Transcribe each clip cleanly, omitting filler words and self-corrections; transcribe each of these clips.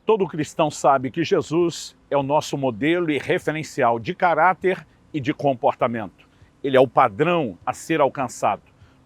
Todo cristão sabe que Jesus é o nosso modelo e referencial de caráter e de comportamento. Ele é o padrão a ser alcançado.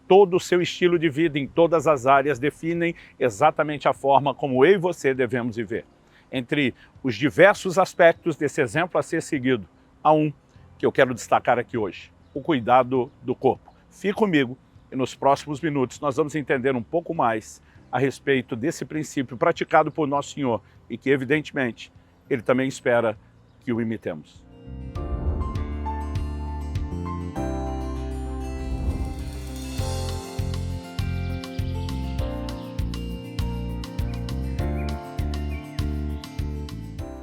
Todo o seu estilo de vida em todas as áreas definem exatamente a forma como eu e você devemos viver. Entre os diversos aspectos desse exemplo a ser seguido, há um que eu quero destacar aqui hoje: o cuidado do corpo. Fique comigo e nos próximos minutos nós vamos entender um pouco mais a respeito desse princípio praticado por Nosso Senhor e que, evidentemente, Ele também espera que o imitemos.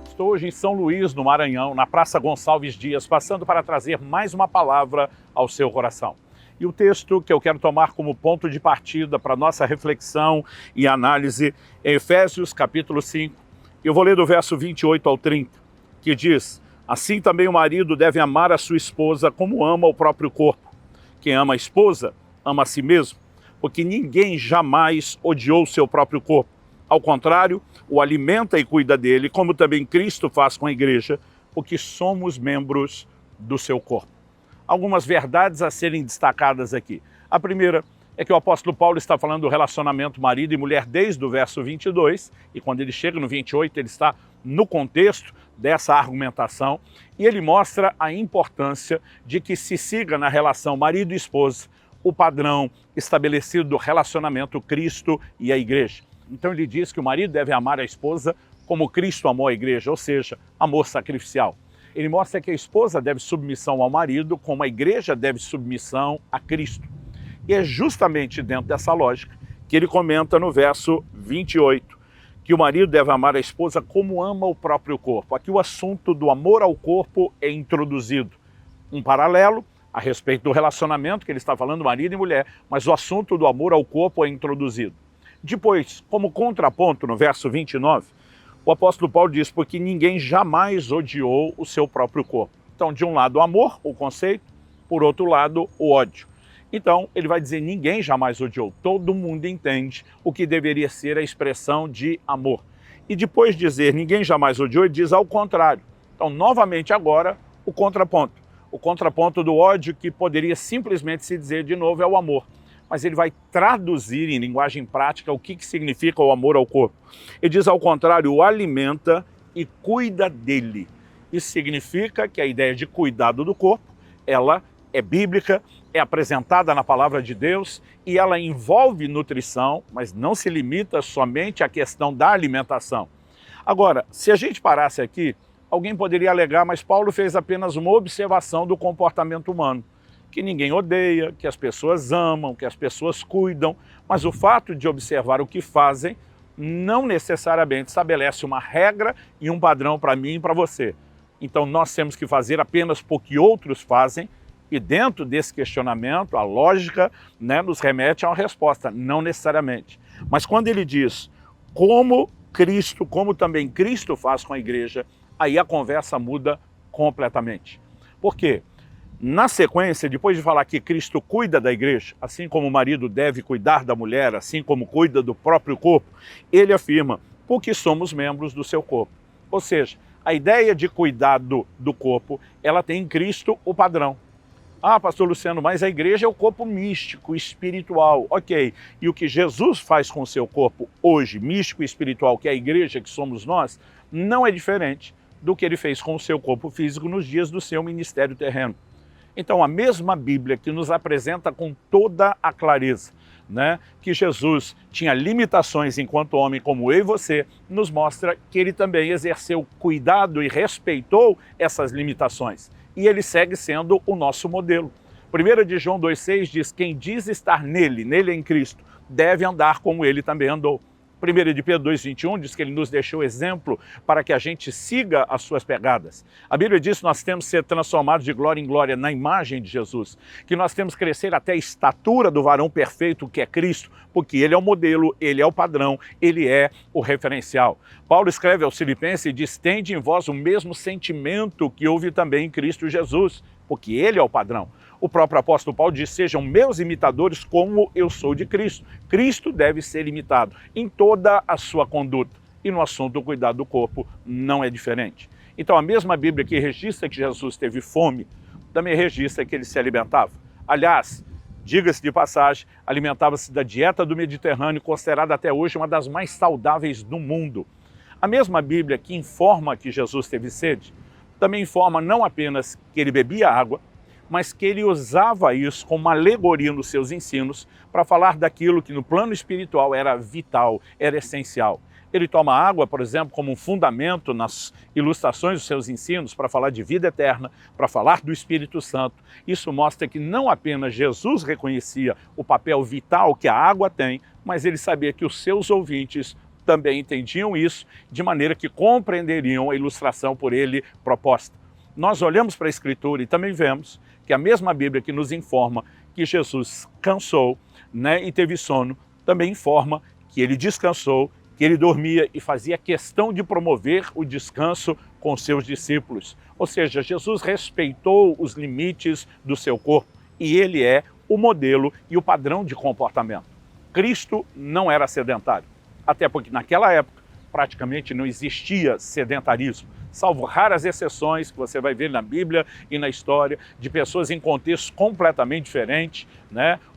Estou hoje em São Luís, no Maranhão, na Praça Gonçalves Dias, passando para trazer mais uma palavra ao seu coração. E o texto que eu quero tomar como ponto de partida para nossa reflexão e análise é Efésios capítulo 5. Eu vou ler do verso 28 ao 30, que diz: assim também o marido deve amar a sua esposa como ama o próprio corpo. Quem ama a esposa, ama a si mesmo, porque ninguém jamais odiou o seu próprio corpo. Ao contrário, o alimenta e cuida dele, como também Cristo faz com a igreja, porque somos membros do seu corpo. Algumas verdades a serem destacadas aqui. A primeira é que o apóstolo Paulo está falando do relacionamento marido e mulher desde o verso 22, e quando ele chega no 28, ele está no contexto dessa argumentação, e ele mostra a importância de que se siga na relação marido e esposa o padrão estabelecido do relacionamento Cristo e a igreja. Então ele diz que o marido deve amar a esposa como Cristo amou a igreja, ou seja, amor sacrificial. Ele mostra que a esposa deve submissão ao marido, como a igreja deve submissão a Cristo. E é justamente dentro dessa lógica que ele comenta no verso 28, que o marido deve amar a esposa como ama o próprio corpo. Aqui o assunto do amor ao corpo é introduzido. Um paralelo a respeito do relacionamento que ele está falando, marido e mulher, mas o assunto do amor ao corpo é introduzido. Depois, como contraponto, no verso 29, o apóstolo Paulo diz: porque ninguém jamais odiou o seu próprio corpo. Então, de um lado o amor, o conceito, por outro lado o ódio. Então, ele vai dizer: ninguém jamais odiou. Todo mundo entende o que deveria ser a expressão de amor. E depois de dizer ninguém jamais odiou, ele diz ao contrário. Então, novamente agora, o contraponto. O contraponto do ódio, que poderia simplesmente se dizer de novo, é o amor. Mas ele vai traduzir em linguagem prática o que significa o amor ao corpo. Ele diz, ao contrário, o alimenta e cuida dele. Isso significa que a ideia de cuidado do corpo, ela é bíblica, é apresentada na palavra de Deus e ela envolve nutrição, mas não se limita somente à questão da alimentação. Agora, se a gente parasse aqui, alguém poderia alegar, mas Paulo fez apenas uma observação do comportamento humano. Que ninguém odeia, que as pessoas amam, que as pessoas cuidam, mas o fato de observar o que fazem não necessariamente estabelece uma regra e um padrão para mim e para você. Então nós temos que fazer apenas porque outros fazem, e dentro desse questionamento, a lógica, nos remete a uma resposta, não necessariamente. Mas quando ele diz como Cristo, como também Cristo faz com a igreja, aí a conversa muda completamente. Por quê? Na sequência, depois de falar que Cristo cuida da igreja, assim como o marido deve cuidar da mulher, assim como cuida do próprio corpo, ele afirma, porque somos membros do seu corpo. Ou seja, a ideia de cuidado do corpo, ela tem em Cristo o padrão. Ah, pastor Luciano, mas a igreja é o corpo místico, espiritual. Ok, e o que Jesus faz com o seu corpo hoje, místico e espiritual, que é a igreja que somos nós, não é diferente do que ele fez com o seu corpo físico nos dias do seu ministério terreno. Então, a mesma Bíblia que nos apresenta com toda a clareza, que Jesus tinha limitações enquanto homem como eu e você, nos mostra que ele também exerceu cuidado e respeitou essas limitações. E ele segue sendo o nosso modelo. 1 de João 2,6 diz, quem diz estar nele em Cristo, deve andar como ele também andou. 1 de Pedro 2,21 diz que ele nos deixou exemplo para que a gente siga as suas pegadas. A Bíblia diz que nós temos que ser transformados de glória em glória na imagem de Jesus, que nós temos que crescer até a estatura do varão perfeito que é Cristo, porque ele é o modelo, ele é o padrão, ele é o referencial. Paulo escreve aos Filipenses e diz, tende em vós o mesmo sentimento que houve também em Cristo Jesus, porque ele é o padrão. O próprio apóstolo Paulo diz, sejam meus imitadores como eu sou de Cristo. Cristo deve ser imitado em toda a sua conduta. e no assunto do cuidado do corpo não é diferente. Então a mesma Bíblia que registra que Jesus teve fome, também registra que ele se alimentava. Aliás, diga-se de passagem, alimentava-se da dieta do Mediterrâneo, considerada até hoje uma das mais saudáveis do mundo. A mesma Bíblia que informa que Jesus teve sede, também informa não apenas que ele bebia água, mas que ele usava isso como uma alegoria nos seus ensinos para falar daquilo que no plano espiritual era vital, era essencial. Ele toma água, por exemplo, como um fundamento nas ilustrações dos seus ensinos para falar de vida eterna, para falar do Espírito Santo. Isso mostra que não apenas Jesus reconhecia o papel vital que a água tem, mas ele sabia que os seus ouvintes também entendiam isso, de maneira que compreenderiam a ilustração por ele proposta. Nós olhamos para a Escritura e também vemos que a mesma Bíblia que nos informa que Jesus cansou, e teve sono, também informa que ele descansou, que ele dormia e fazia questão de promover o descanso com seus discípulos. Ou seja, Jesus respeitou os limites do seu corpo e ele é o modelo e o padrão de comportamento. Cristo não era sedentário, até porque naquela época praticamente não existia sedentarismo, salvo raras exceções que você vai ver na Bíblia e na história, de pessoas em contextos completamente diferentes,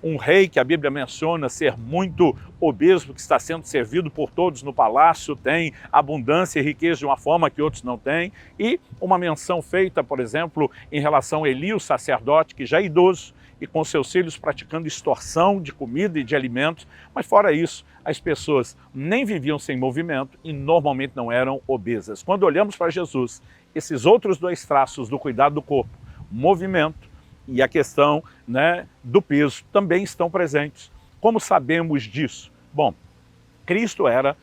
Um rei que a Bíblia menciona ser muito obeso, que está sendo servido por todos no palácio, tem abundância e riqueza de uma forma que outros não têm, e uma menção feita, por exemplo, em relação a Eli, o sacerdote, que já é idoso, e com seus filhos praticando extorsão de comida e de alimentos, mas fora isso, as pessoas nem viviam sem movimento e normalmente não eram obesas. Quando olhamos para Jesus, esses outros dois traços do cuidado do corpo, movimento e a questão do peso, também estão presentes. Como sabemos disso? Bom, Cristo era,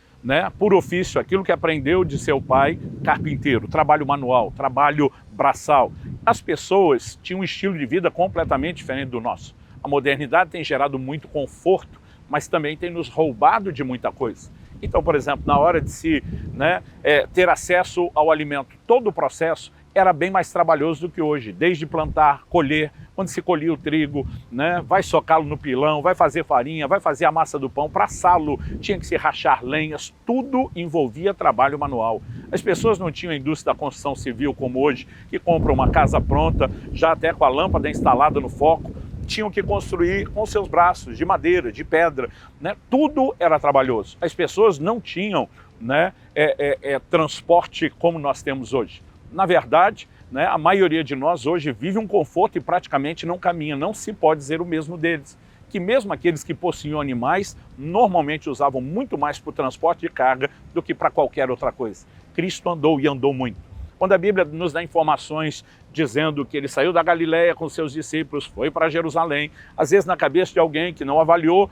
por ofício, aquilo que aprendeu de seu pai, carpinteiro, trabalho manual, trabalho braçal. As pessoas tinham um estilo de vida completamente diferente do nosso. A modernidade tem gerado muito conforto, mas também tem nos roubado de muita coisa. Então, por exemplo, na hora de se ter acesso ao alimento, todo o processo era bem mais trabalhoso do que hoje, desde plantar, colher, quando se colhia o trigo, vai socá-lo no pilão, vai fazer farinha, vai fazer a massa do pão, para assá-lo tinha que se rachar lenhas, tudo envolvia trabalho manual. As pessoas não tinham a indústria da construção civil como hoje, que compram uma casa pronta, já até com a lâmpada instalada no foco, tinham que construir com seus braços, de madeira, de pedra, tudo era trabalhoso. As pessoas não tinham transporte como nós temos hoje. Na verdade, a maioria de nós hoje vive um conforto e praticamente não caminha, não se pode dizer o mesmo deles. Que mesmo aqueles que possuíam animais, normalmente usavam muito mais para o transporte de carga do que para qualquer outra coisa. Cristo andou e andou muito. Quando a Bíblia nos dá informações dizendo que ele saiu da Galileia com seus discípulos, foi para Jerusalém, às vezes na cabeça de alguém que não avaliou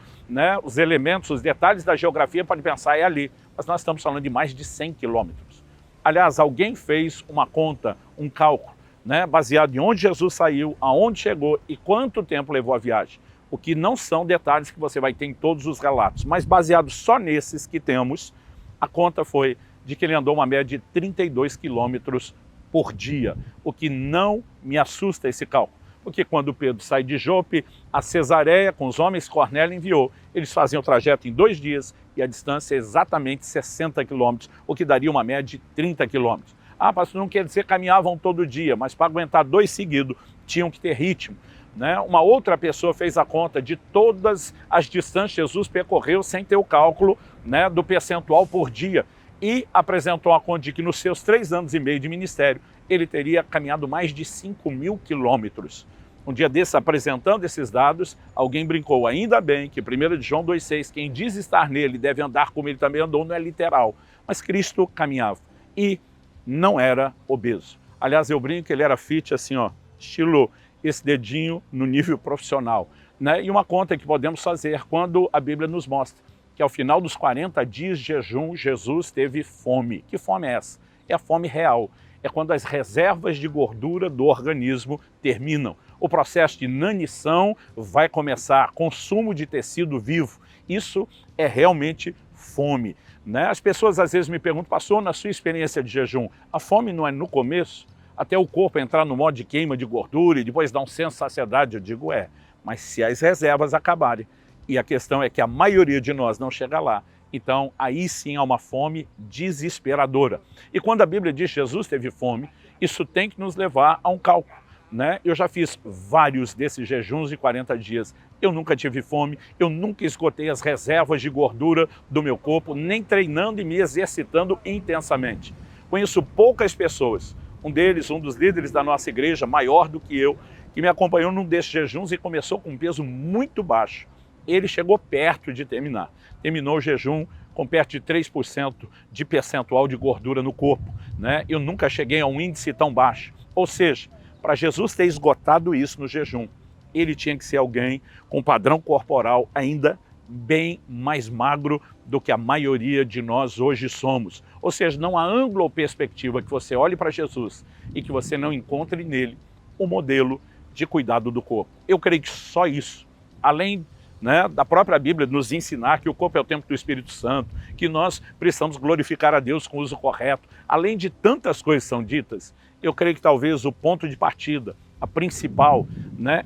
os elementos, os detalhes da geografia, pode pensar, é ali. Mas nós estamos falando de mais de 100 quilômetros. Aliás, alguém fez uma conta, um cálculo, baseado em onde Jesus saiu, aonde chegou e quanto tempo levou a viagem. O que não são detalhes que você vai ter em todos os relatos, mas baseado só nesses que temos, a conta foi de que ele andou uma média de 32 quilômetros por dia, o que não me assusta esse cálculo. Porque quando Pedro sai de Jope a Cesareia, com os homens que Cornélio enviou, eles faziam o trajeto em 2 dias e a distância é exatamente 60 quilômetros, o que daria uma média de 30 quilômetros. Ah, pastor, não quer dizer que caminhavam todo dia, mas para aguentar 2 seguidos tinham que ter ritmo. Uma outra pessoa fez a conta de todas as distâncias que Jesus percorreu sem ter o cálculo do percentual por dia e apresentou a conta de que nos seus 3 anos e meio de ministério ele teria caminhado mais de 5.000 quilômetros. Um dia desses, apresentando esses dados, alguém brincou, ainda bem que 1 de João 2,6, quem diz estar nele deve andar como ele também andou, não é literal. Mas Cristo caminhava e não era obeso. Aliás, eu brinco que ele era fit assim, estilo esse dedinho no nível profissional. E uma conta que podemos fazer quando a Bíblia nos mostra que ao final dos 40 dias de jejum, Jesus teve fome. Que fome é essa? É a fome real. É quando as reservas de gordura do organismo terminam. O processo de inanição vai começar, consumo de tecido vivo. Isso é realmente fome. As pessoas às vezes me perguntam, pastor, na sua experiência de jejum, a fome não é no começo? Até o corpo entrar no modo de queima de gordura e depois dar um senso de saciedade? Eu digo, mas se as reservas acabarem, e a questão é que a maioria de nós não chega lá, Então, aí sim há uma fome desesperadora. E quando a Bíblia diz que Jesus teve fome, isso tem que nos levar a um cálculo, né? Eu já fiz vários desses jejuns de 40 dias. Eu nunca tive fome, eu nunca esgotei as reservas de gordura do meu corpo, nem treinando e me exercitando intensamente. Conheço poucas pessoas, um dos líderes da nossa igreja, maior do que eu, que me acompanhou num desses jejuns e começou com um peso muito baixo. Ele chegou perto de terminar. Terminou o jejum com perto de 3% de percentual de gordura no corpo, né? Eu nunca cheguei a um índice tão baixo. Ou seja, para Jesus ter esgotado isso no jejum, ele tinha que ser alguém com padrão corporal ainda bem mais magro do que a maioria de nós hoje somos. Ou seja, não há ângulo ou perspectiva que você olhe para Jesus e que você não encontre nele o modelo de cuidado do corpo. Eu creio que só isso, além da própria Bíblia nos ensinar que o corpo é o templo do Espírito Santo, que nós precisamos glorificar a Deus com o uso correto, além de tantas coisas que são ditas, eu creio que talvez o ponto de partida, a principal,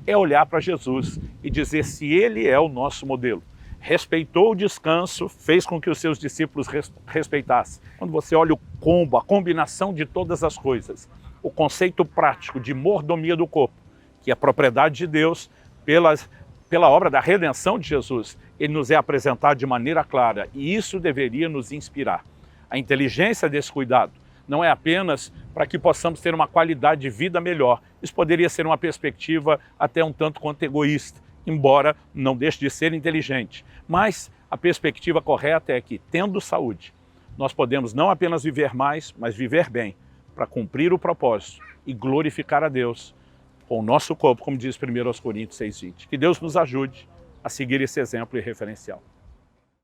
é olhar para Jesus e dizer se ele é o nosso modelo. Respeitou o descanso, fez com que os seus discípulos respeitassem. Quando você olha o combo, a combinação de todas as coisas, o conceito prático de mordomia do corpo, que é a propriedade de Deus pela obra da redenção de Jesus, ele nos é apresentado de maneira clara e isso deveria nos inspirar. A inteligência desse cuidado não é apenas para que possamos ter uma qualidade de vida melhor. Isso poderia ser uma perspectiva até um tanto quanto egoísta, embora não deixe de ser inteligente. Mas a perspectiva correta é que, tendo saúde, nós podemos não apenas viver mais, mas viver bem, para cumprir o propósito e glorificar a Deus com o nosso corpo, como diz 1 Coríntios 6,20. Que Deus nos ajude a seguir esse exemplo e referencial.